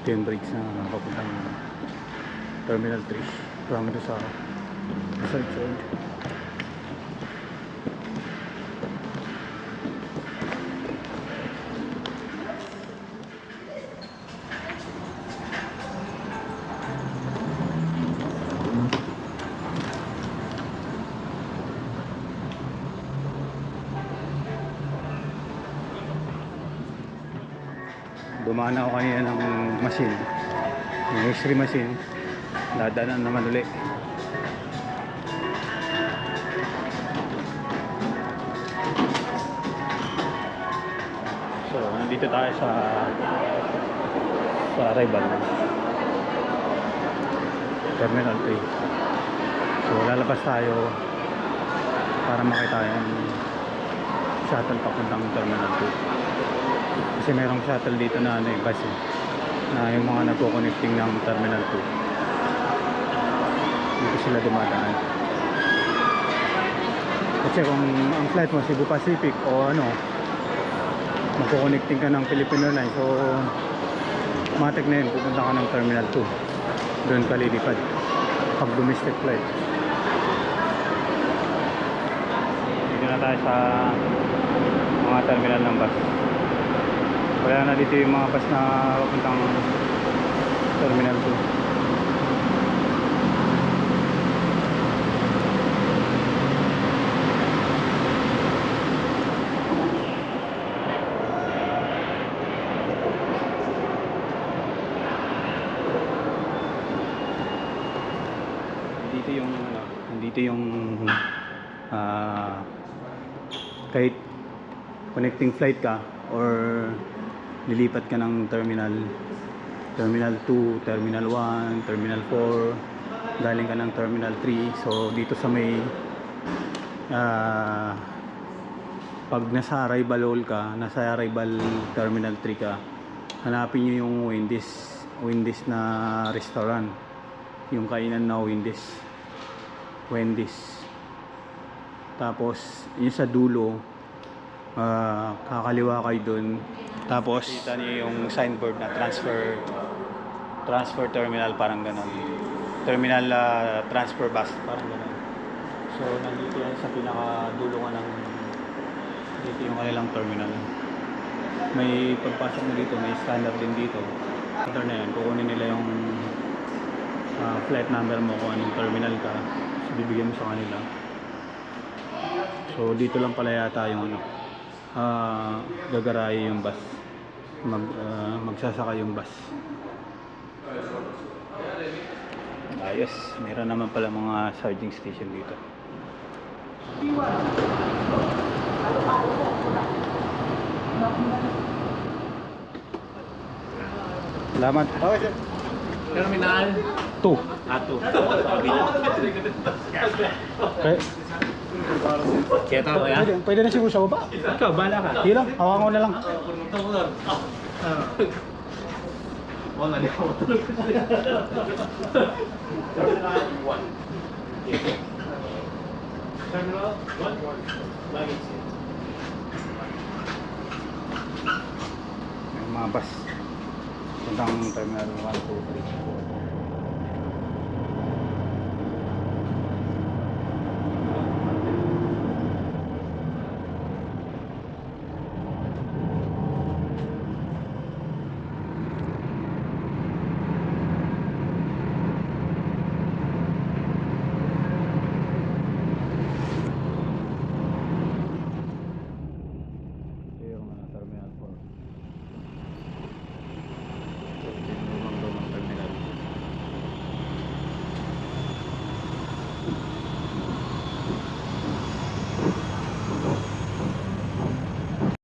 Ito yung bridge na papuntang Terminal 3. Parang ito sa side side. Dumaan ako kanina ng machine, yung X-ray machine. Dadaanan naman ulit. So nandito tayo sa arrival Terminal 3. So lalabas tayo para makita yung shuttle papuntang Terminal 2. Kasi mayroong shuttle dito na bus na yung mga nagko-connecting ng Terminal 2. Dito sila dumadaan. Kasi kung ang flight mo Cebu Pacific o magko-connecting ka ng Philippine Airlines, so matik na yun, pupunta ka ng Terminal 2. Doon ka lilipad pag domestic flight. Dito na tayo sa mga terminal ng bus. Wala na dito yung mga bus na papuntang Terminal 2. Dito yung kahit connecting flight ka or lilipat ka ng Terminal 2, Terminal 1, Terminal 4, galing ka ng Terminal 3. So dito sa may pag nasa arrival Terminal 3 ka, hanapin nyo yung Wendy's na restaurant, yung kainan na Wendy's. Tapos yung sa dulo, kakaliwa kayo dun. Tapos kita niyo yung signboard na transfer terminal, parang ganon. Terminal transfer bus, parang ganon. So nandito yan sa pinaka dulo ng dito yung kanilang terminal. May pagpasok mo dito, may scanner din dito. After na yan, kukunin nila yung flight number mo kung anong terminal ka. So bibigyan mo sa kanila. So dito lang pala yata yung gagarahe yung bus. Magsasaka yung bus. Ayos, meron naman pala mga charging station dito. Salamat. Terminal 2. 2. Kaya tao ya? Pwede na siguro sa baba. Ikaw, bala ka. Hindi lang, hawakan ko na lang. Wala niya ako. Terminal 1. Luggage. May mga bus. Puntang Terminal 1, 2, 3.